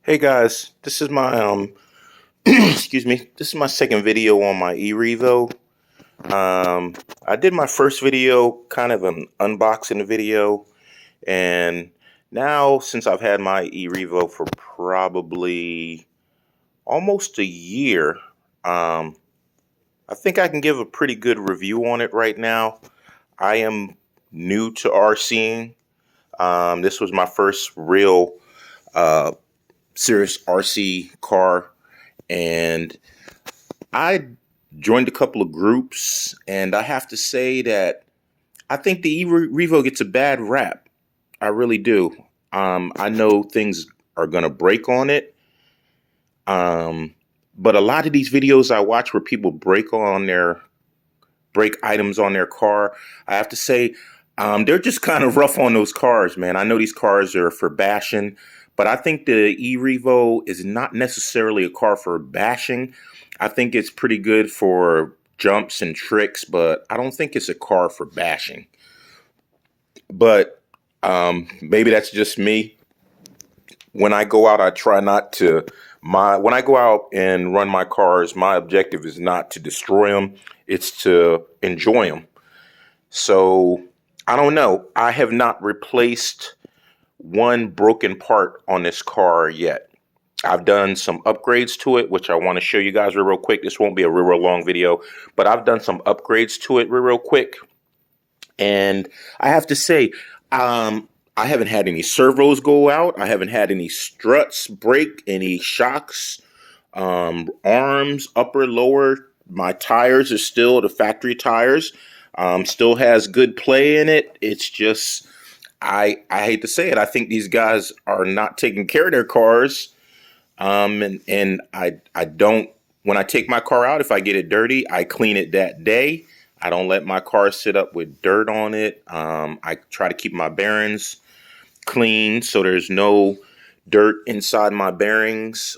Hey guys, this is my excuse me. This is my second video on my E-Revo. I did my first video, kind of an unboxing video, and now since I've had my E-Revo for probably almost a year, I think I can give a pretty good review on it right now. I am new to RCing. This was my first real serious RC car, and I joined a couple of groups, and I have to say that I think the E-Revo gets a bad rap. I really do. I know things are gonna break on it, but a lot of these videos I watch where people break items on their car, I have to say they're just kind of rough on those cars, man. I know these cars are for bashing, but I think the E-Revo is not necessarily a car for bashing. I think it's pretty good for jumps and tricks, but I don't think it's a car for bashing. But maybe that's just me. When I go out, I try not to. When I go out and run my cars, my objective is not to destroy them; it's to enjoy them. So I don't know. I have not replaced one broken part on this car yet. I've done some upgrades to it, which I want to show you guys real quick. This won't be a real long video, but I've done some upgrades to it real quick. And I have to say, I haven't had any servos go out. I haven't had any struts break, any shocks, arms, upper, lower. My tires are still the factory tires. Still has good play in it. It's just, I hate to say it. I think these guys are not taking care of their cars. And I don't, when I take my car out, if I get it dirty, I clean it that day. I don't let my car sit up with dirt on it. I try to keep my bearings clean so there's no dirt inside my bearings.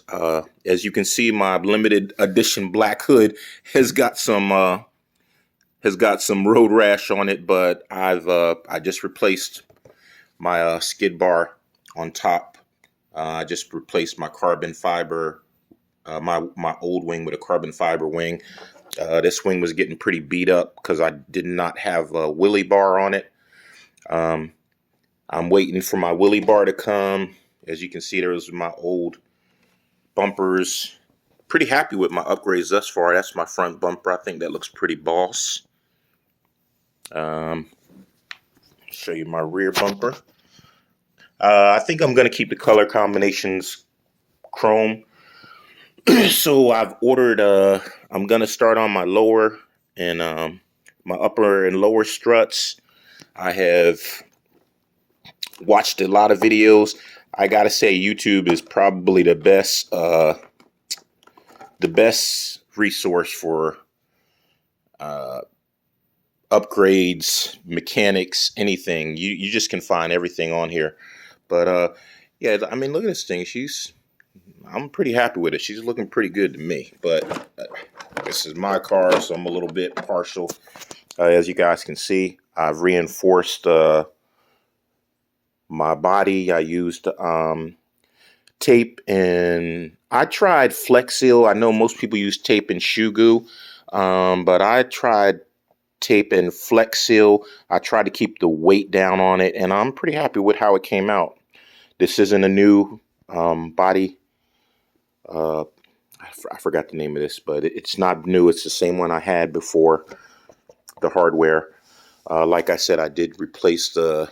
As you can see, my limited edition black hood has got some road rash on it, but I just replaced my skid bar on top. I just replaced my carbon fiber, my old wing with a carbon fiber wing. This wing was getting pretty beat up because I did not have a wheelie bar on it. I'm waiting for my wheelie bar to come. As you can see, there's my old bumpers. Pretty happy with my upgrades thus far. That's my front bumper. I think that looks pretty boss. Show you my rear bumper. I think I'm going to keep the color combinations chrome. So I've ordered, I'm going to start on my lower and my upper and lower struts. I have watched a lot of videos. I got to say YouTube is probably the best resource for upgrades, mechanics, anything. You just can find everything on here. But yeah, I mean, look at this thing. I'm pretty happy with it. She's looking pretty good to me. But this is my car, so I'm a little bit partial. As you guys can see, I've reinforced my body. I used tape, and I tried Flex Seal. I know most people use tape and shoe goo, but I tried tape and Flex Seal. I tried to keep the weight down on it, and I'm pretty happy with how it came out. This isn't a new body. I forgot the name of this, but it's not new. It's the same one I had before, the hardware. Like I said, I did replace the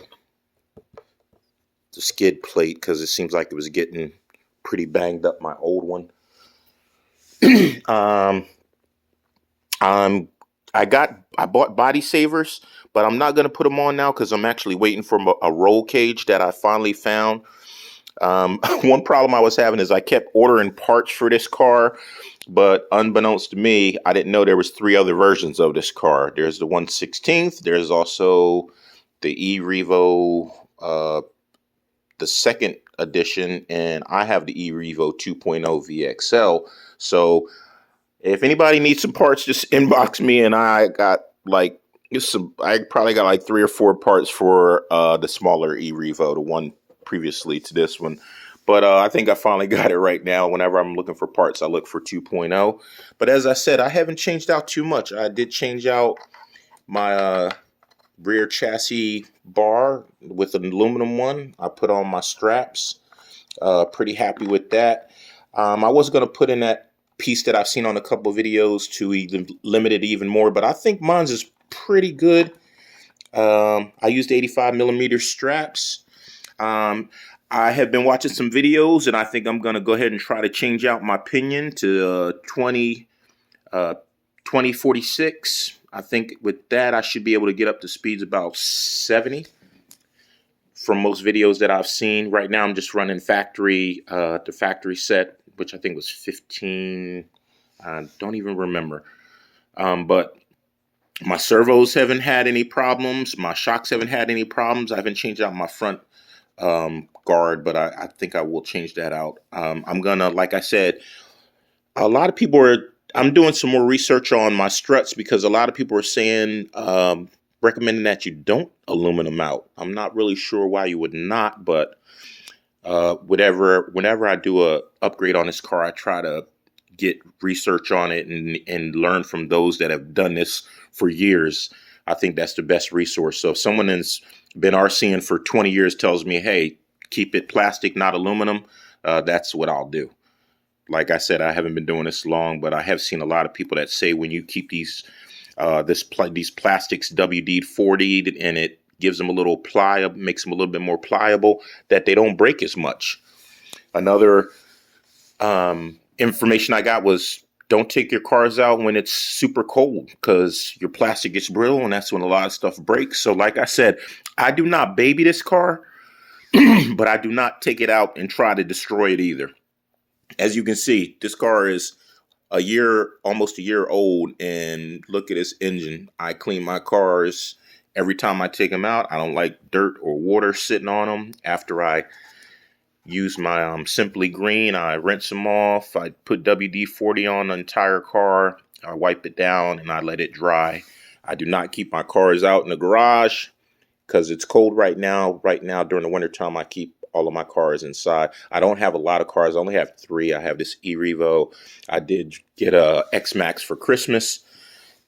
skid plate because it seems like it was getting pretty banged up, my old one. I bought body savers, but I'm not going to put them on now because I'm actually waiting for a roll cage that I finally found. One problem I was having is I kept ordering parts for this car, but unbeknownst to me, I didn't know there was 3 other versions of this car. There's the 1/16th. There's also the E-Revo, the second edition, and I have the E-Revo 2.0 VXL. So if anybody needs some parts, just inbox me, and I got like I probably got like 3 or 4 parts for the smaller E-Revo, the one previously to this one. But I think I finally got it right now. Whenever I'm looking for parts, I look for 2.0. But as I said, I haven't changed out too much. I did change out my rear chassis bar with an aluminum one. I put on my straps. Pretty happy with that. I was going to put in that piece that I've seen on a couple of videos to even limit it even more, but I think mine's is pretty good. I used 85 millimeter straps. I have been watching some videos, and I think I'm going to go ahead and try to change out my pinion to 2046. I think with that, I should be able to get up to speeds about 70 from most videos that I've seen. Right now, I'm just running the factory set, which I think was 15. I don't even remember. But my servos haven't had any problems. My shocks haven't had any problems. I haven't changed out my front guard, but I think I will change that out. I'm gonna, like I said, a lot of people are, I'm doing some more research on my struts because a lot of people are saying, recommending that you don't aluminum out. I'm not really sure why you would not, but whenever I do a upgrade on this car, I try to get research on it and learn from those that have done this for years. I think that's the best resource. So if someone has been RCing for 20 years tells me, hey, keep it plastic, not aluminum, that's what I'll do. Like I said, I haven't been doing this long, but I have seen a lot of people that say when you keep these plastics WD-40'd and it gives them a little pliable, makes them a little bit more pliable, that they don't break as much. Another information I got was don't take your cars out when it's super cold because your plastic gets brittle and that's when a lot of stuff breaks. So like I said, I do not baby this car, but I do not take it out and try to destroy it either. As you can see, this car is almost a year old, and look at this engine. I clean my cars every time I take them out. I don't like dirt or water sitting on them. After I use my Simply Green, I rinse them off. I put WD-40 on the entire car. I wipe it down and I let it dry. I do not keep my cars out in the garage because it's cold right now. Right now during the wintertime, I keep all of my cars inside. I don't have a lot of cars. I only have 3. I have this E-Revo. I did get a X-Max for Christmas.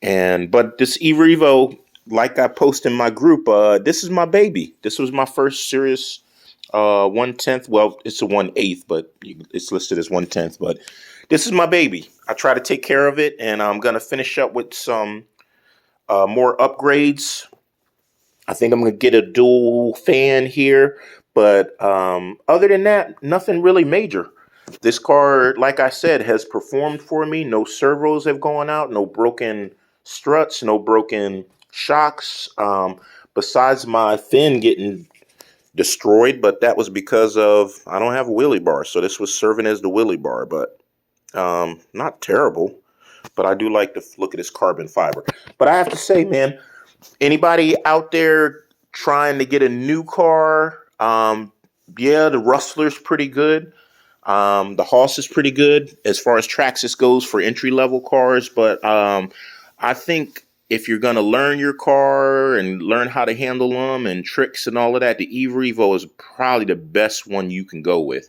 But this E-Revo, like I post in my group, this is my baby. This was my first serious 1/10. Well, it's a 1/8, but it's listed as 1/10. But this is my baby. I try to take care of it, and I'm gonna finish up with some more upgrades. I think I'm gonna get a dual fan here, but other than that, nothing really major. This car, like I said, has performed for me. No servos have gone out, no broken struts, no broken shocks. Besides my fin getting destroyed, but that was because of I don't have a wheelie bar, so this was serving as the wheelie bar, but not terrible. But I do like the look of this carbon fiber. But I have to say, man, anybody out there trying to get a new car, yeah, the Rustler's pretty good. The Hoss is pretty good as far as Traxxas goes for entry-level cars, but I think if you're going to learn your car and learn how to handle them and tricks and all of that, the E-Revo is probably the best one you can go with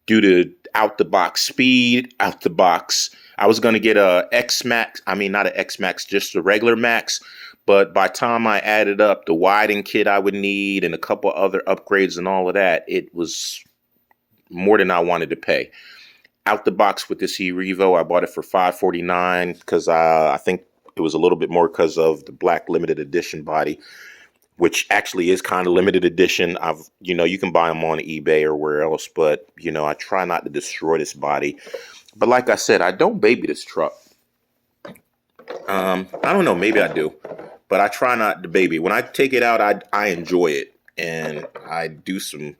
due to out-the-box speed, out-the-box. I was going to get a X-Max, I mean, not an X-Max, just a regular Max, but by the time I added up the widening kit I would need and a couple other upgrades and all of that, it was more than I wanted to pay. Out the box with this E-Revo, I bought it for $549 because I think it was a little bit more because of the black limited edition body, which actually is kind of limited edition. You can buy them on eBay or where else, but I try not to destroy this body. But like I said, I don't baby this truck. I don't know, maybe I do, but I try not to baby. When I take it out, I enjoy it, and I do some